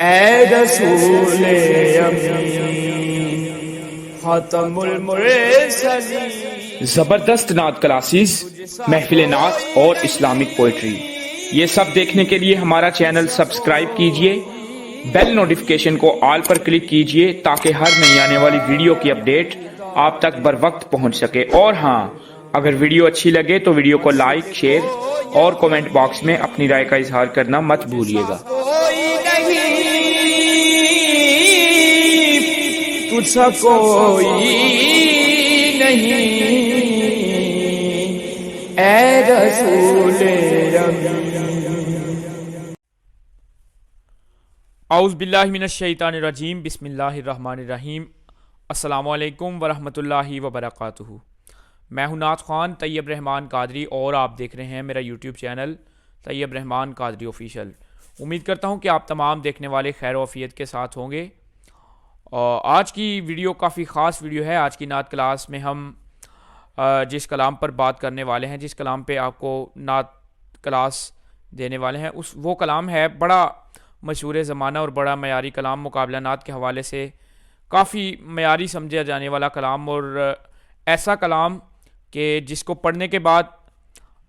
اے رسول امین خاتم المرسلین۔ زبردست نعت کلاسز، محفل نعت اور اسلامک پوئٹری، یہ سب دیکھنے کے لیے ہمارا چینل سبسکرائب کیجئے، بیل نوٹیفیکیشن کو آل پر کلک کیجئے تاکہ ہر نئی آنے والی ویڈیو کی اپڈیٹ آپ تک بر وقت پہنچ سکے۔ اور ہاں، اگر ویڈیو اچھی لگے تو ویڈیو کو لائک، شیئر اور کومنٹ باکس میں اپنی رائے کا اظہار کرنا مت بھولیے گا۔ تجھ سا کوئی نہیں اے رسول امین۔ اعوذ باللہ من الشیطان الرجیم، بسم اللہ الرحمن الرحیم۔ السلام علیکم ورحمۃ اللہ وبرکاتہ۔ میں ہوں نعت خوان طیب رحمان قادری اور آپ دیکھ رہے ہیں میرا یوٹیوب چینل طیب رحمان قادری آفیشیل۔ امید کرتا ہوں کہ آپ تمام دیکھنے والے خیر و عافیت کے ساتھ ہوں گے۔ آج کی ویڈیو کافی خاص ویڈیو ہے۔ آج کی نعت کلاس میں ہم جس کلام پر بات کرنے والے ہیں، جس کلام پہ آپ کو نعت کلاس دینے والے ہیں، وہ کلام ہے بڑا مشہور زمانہ اور بڑا معیاری کلام، مقابلہ نعت کے حوالے سے کافی معیاری سمجھا جانے والا کلام، اور ایسا کلام کہ جس کو پڑھنے کے بعد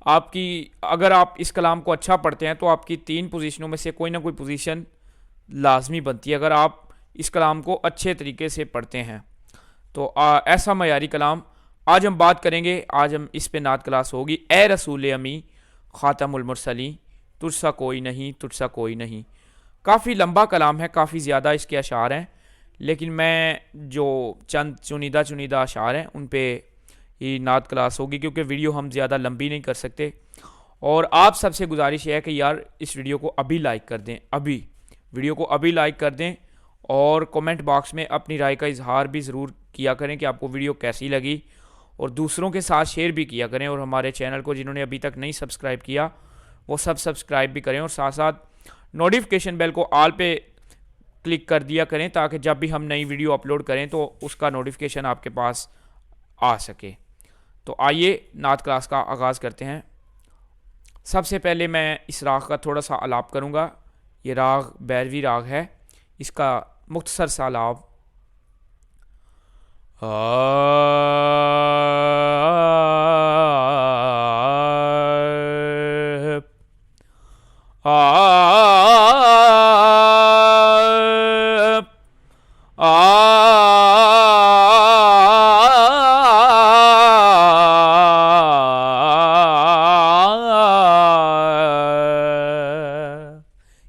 اگر آپ اس کلام کو اچھا پڑھتے ہیں تو آپ کی 3 پوزیشنوں میں سے کوئی نہ کوئی پوزیشن لازمی بنتی ہے اگر آپ اس کلام کو اچھے طریقے سے پڑھتے ہیں۔ تو ایسا معیاری کلام آج ہم بات کریں گے، آج ہم اس پہ نعت کلاس ہوگی۔ اے رسول امی خاتم المرسلین، تجھ سا کوئی نہیں، تجھ سا کوئی نہیں۔ کافی لمبا کلام ہے، کافی زیادہ اس کے اشعار ہیں، لیکن میں جو چند چنیدہ اشعار ہیں ان پہ ہی نعت کلاس ہوگی، کیونکہ ویڈیو ہم زیادہ لمبی نہیں کر سکتے۔ اور آپ سب سے گزارش ہے کہ یار اس ویڈیو کو ابھی لائک کر دیں، ویڈیو کو ابھی لائک کر دیں، اور کومنٹ باکس میں اپنی رائے کا اظہار بھی ضرور کیا کریں کہ آپ کو ویڈیو کیسی لگی، اور دوسروں کے ساتھ شیئر بھی کیا کریں، اور ہمارے چینل کو جنہوں نے ابھی تک نہیں سبسکرائب کیا وہ سب سبسکرائب بھی کریں، اور ساتھ ساتھ نوٹیفیکیشن بیل کو آل پہ کلک کر دیا کریں تاکہ جب بھی ہم نئی ویڈیو اپلوڈ کریں تو اس کا نوٹیفیکیشن آپ کے پاس آ سکے۔ تو آئیے نعت کلاس کا آغاز کرتے ہیں۔ سب سے پہلے میں اس راگ کا تھوڑا سا آلاپ کروں گا۔ یہ راگ بیروی راگ ہے، اس کا مختصر سا آلاپ۔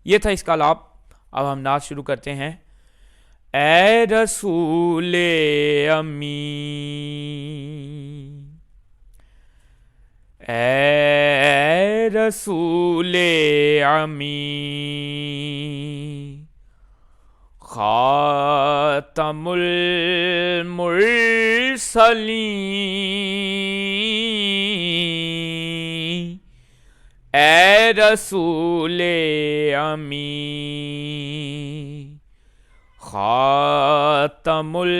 یہ تھا اس کا آلاپ۔ اب ہم نعت شروع کرتے ہیں۔ اے رسول امی، اے رسول امی خاتم المرسلین، اے رسول امی خاتم المرسلین،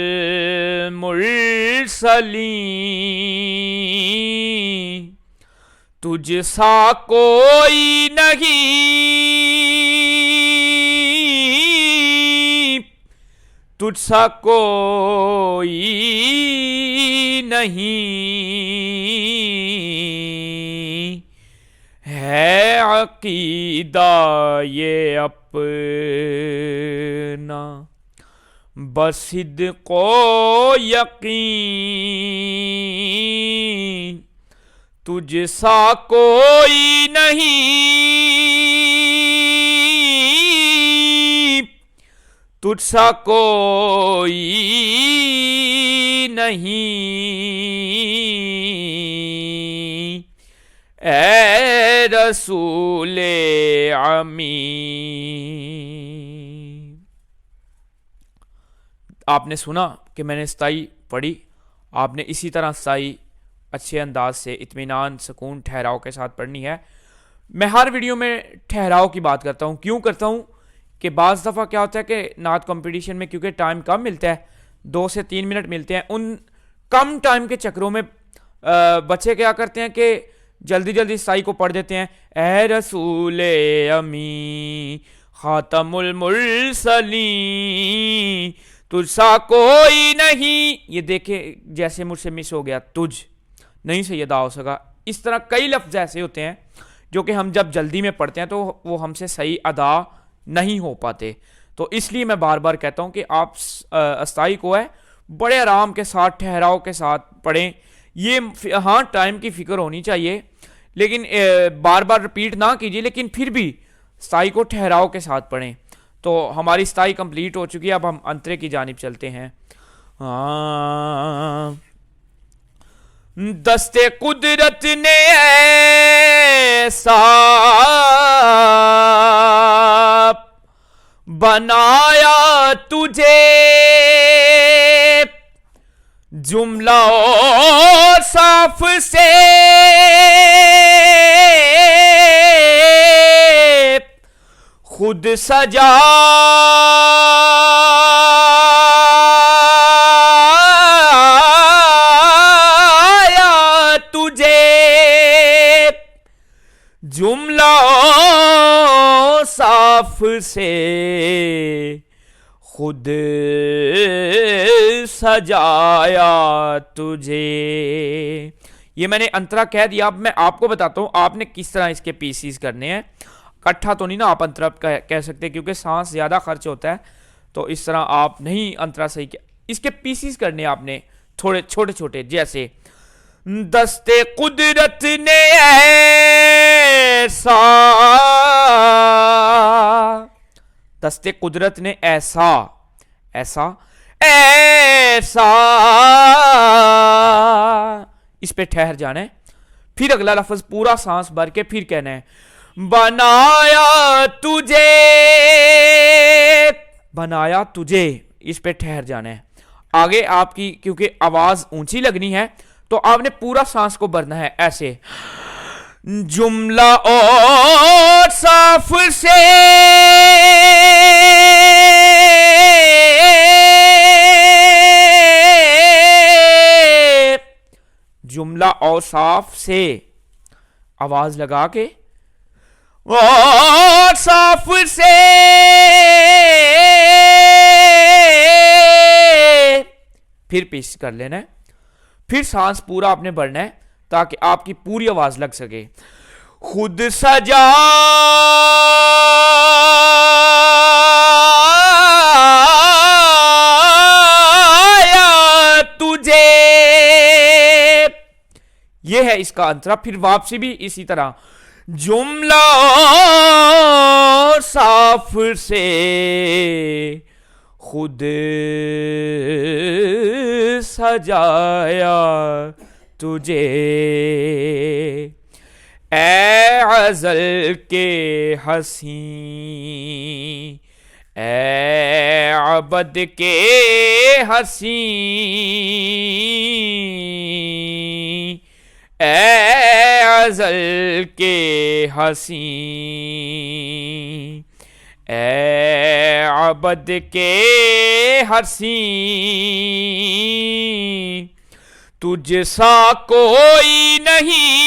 تجھ سا کوئی نہیں، تجھ سا کوئی نہیں، ہے عقیدہ یہ اپنا بصدق و یقین، تجھ سا کوئی نہیں، تجھ سا کوئی نہیں، اے رسول امی۔ آپ نے سنا کہ میں نے ستائی پڑھی، آپ نے اسی طرح ستائی اچھے انداز سے اطمینان، سکون، ٹھہراؤ کے ساتھ پڑھنی ہے۔ میں ہر ویڈیو میں ٹھہراؤ کی بات کرتا ہوں۔ کیوں کرتا ہوں کہ بعض دفعہ کیا ہوتا ہے کہ نعت کمپٹیشن میں کیونکہ ٹائم کم ملتا ہے، 2 سے 3 منٹ ملتے ہیں، ان کم ٹائم کے چکروں میں بچے کیا کرتے ہیں کہ جلدی جلدی سائی کو پڑھ دیتے ہیں، اے رسول امی خاتم المرسلین تجھ سا کوئی نہیں. یہ دیکھیں جیسے مجھ سے مس ہو گیا, تجھ نہیں سے ادا ہو سکا. اس طرح کئی لفظ ایسے ہوتے ہیں جو کہ ہم جب جلدی میں پڑھتے ہیں تو وہ ہم سے صحیح ادا نہیں ہو پاتے. تو اس لیے میں بار بار کہتا ہوں کہ آپ استائی کو ہے بڑے آرام کے ساتھ, ٹھہراؤ کے ساتھ پڑھیں. یہ ہاں ٹائم کی فکر ہونی چاہیے, لیکن بار بار رپیٹ نہ کیجیے, لیکن پھر بھی استائی کو ٹھہراؤ کے ساتھ پڑھیں. تو ہماری استائی کمپلیٹ ہو چکی ہے, اب ہم انترے کی جانب چلتے ہیں. دست قدرت نے ایسا بنایا تجھے, جملہ اور صاف سے خود سجایا تجھے, جملہ صاف سے خود سجایا تجھے. یہ میں نے انترا کہہ دیا, اب میں آپ کو بتاتا ہوں آپ نے کس طرح اس کے پیسز کرنے ہیں. کٹھا تو نہیں نا آپ انترا کہہ سکتے کیونکہ سانس زیادہ خرچ ہوتا ہے, تو اس طرح آپ نہیں انترا صحیح کیا. اس کے پیسز کرنے آپ نے تھوڑے چھوٹے چھوٹے, جیسے دست قدرت نے ایسا, دست قدرت نے ایسا, ایسا ایسا, اس پہ ٹھہر جانا ہے. پھر اگلا لفظ پورا سانس بھر کے پھر کہنا ہے بنایا تجھے, بنایا تجھے, اس پہ ٹھہر جانا ہے. آگے آپ کی کیونکہ آواز اونچی لگنی ہے تو آپ نے پورا سانس کو بھرنا ہے ایسے, جملہ اور صاف سے جملہ اور صاف سے, آواز لگا کے اور صاف سے پھر پیش کر لینا ہے. پھر سانس پورا آپ نے بھرنا ہے تاکہ آپ کی پوری آواز لگ سکے. خود سجایا تجھے, یہ ہے اس کا انترا. پھر واپسی بھی اسی طرح, جملہ صاف سے خود سجایا تجھے, اے ازل کے حسین, اے عبد کے حسین, اے ازل کے حسین, اے عبد کے حسین, تجھ سا کوئی نہیں,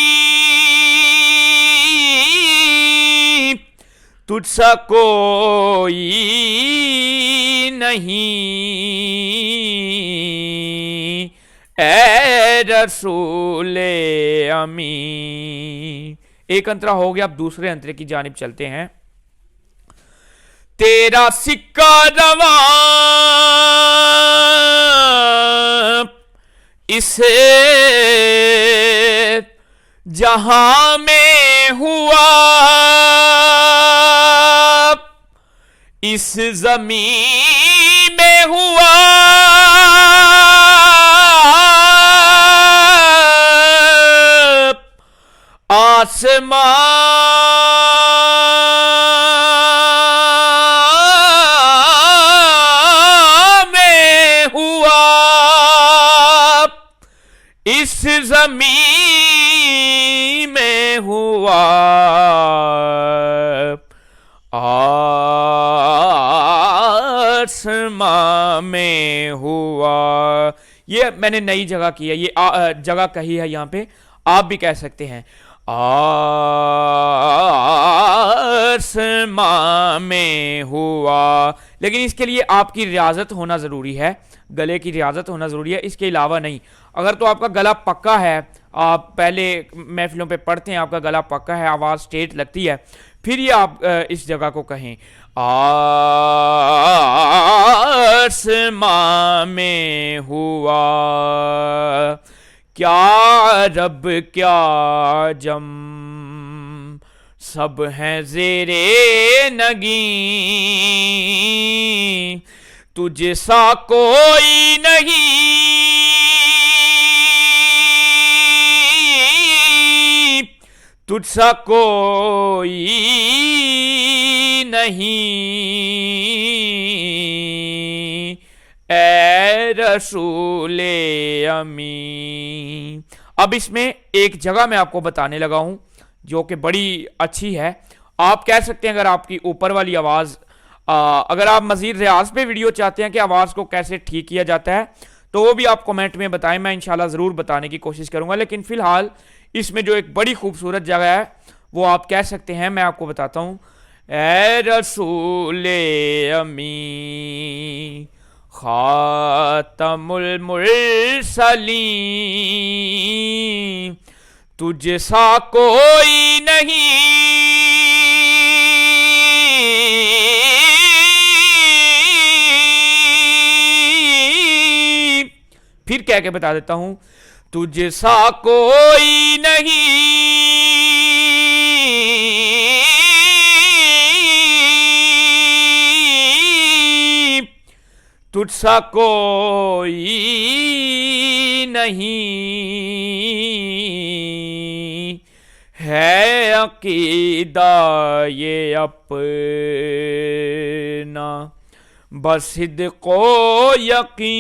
تجھ سا کوئی نہیں, اے رسول امین. ایک انترا ہو گیا, اب دوسرے انترے کی جانب چلتے ہیں. تیرا سکہ رواں اس جہاں میں ہوا, اس زمین میں ہوا, آسمان میں ہوا, اس زمین میں ہوا, آسمان میں ہوا. یہ میں نے نئی جگہ کی ہے, یہ جگہ کہی ہے یہاں پہ, آپ بھی کہہ سکتے ہیں آسماں میں ہوا، لیکن اس کے لیے آپ کی ریاضت ہونا ضروری ہے، گلے کی ریاضت ہونا ضروری ہے، اس کے علاوہ نہیں۔ اگر تو آپ کا گلا پکا ہے، آپ پہلے محفلوں پہ پڑھتے ہیں، آپ کا گلا پکا ہے، آواز اسٹریٹ لگتی ہے، پھر یہ آپ اس جگہ کو کہیں آسماں میں ہوا، کیا رب کیا جم سب ہیں زیرے نگیں، تجھ سا کوئی نہیں، تجھ سا کوئی نہیں، اے رسول امین۔ اب اس میں ایک جگہ میں آپ کو بتانے لگا ہوں جو کہ بڑی اچھی ہے۔ آپ کہہ سکتے ہیں اگر آپ کی اوپر والی آواز، اگر آپ مزید ریاض پہ ویڈیو چاہتے ہیں کہ آواز کو کیسے ٹھیک کیا جاتا ہے تو وہ بھی آپ کمنٹ میں بتائیں، میں انشاءاللہ ضرور بتانے کی کوشش کروں گا، لیکن فی الحال اس میں جو ایک بڑی خوبصورت جگہ ہے وہ آپ کہہ سکتے ہیں، میں آپ کو بتاتا ہوں۔ اے رسول امین خاتم المرسلین، تجھ سا کوئی نہیں، پھر کہہ کے بتا دیتا ہوں، تجھ سا کوئی نہیں، تجھ سا کوئی نہیں، ہے عقیدہ یہ اپنا بصدق و یقین،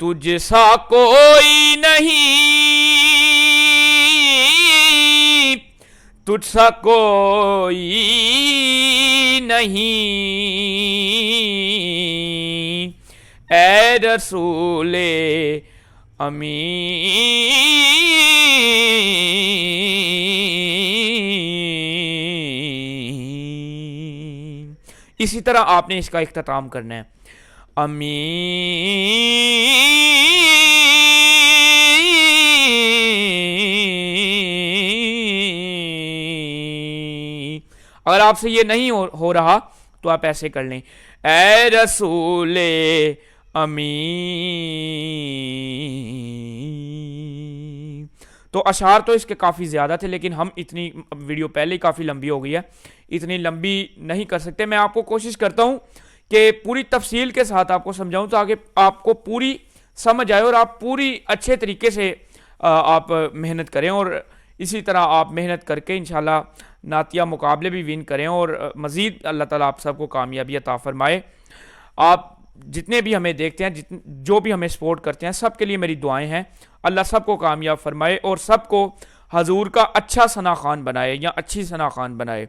تجھ سا کوئی نہیں، تجھ سا کوئی نہیں، اے رسول امین۔ اسی طرح آپ نے اس کا اختتام کرنا ہے، امین۔ اگر آپ سے یہ نہیں ہو رہا تو آپ ایسے کر لیں، اے رسول امین۔ تو اشعار تو اس کے کافی زیادہ تھے، لیکن ہم اتنی ویڈیو پہلے ہی کافی لمبی ہو گئی ہے، اتنی لمبی نہیں کر سکتے۔ میں آپ کو کوشش کرتا ہوں کہ پوری تفصیل کے ساتھ آپ کو سمجھاؤں تاکہ آپ کو پوری سمجھ آئے اور آپ پوری اچھے طریقے سے آپ محنت کریں، اور اسی طرح آپ محنت کر کے انشاءاللہ نعتیہ مقابلے بھی ون کریں، اور مزید اللہ تعالیٰ آپ سب کو کامیابی عطا فرمائے۔ آپ جتنے بھی ہمیں دیکھتے ہیں، جو بھی ہمیں سپورٹ کرتے ہیں، سب کے لیے میری دعائیں ہیں، اللہ سب کو کامیاب فرمائے اور سب کو حضور کا اچھا ثنا خوان بنائے یا اچھی ثنا خوان بنائے۔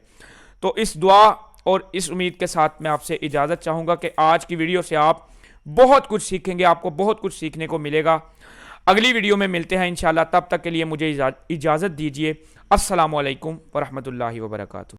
تو اس دعا اور اس امید کے ساتھ میں آپ سے اجازت چاہوں گا کہ آج کی ویڈیو سے آپ بہت کچھ سیکھیں گے، آپ کو بہت کچھ سیکھنے کو ملے گا۔ اگلی ویڈیو میں ملتے ہیں انشاءاللہ، تب تک کے لیے مجھے اجازت دیجیے۔ السلام علیکم ورحمۃ اللہ وبرکاتہ۔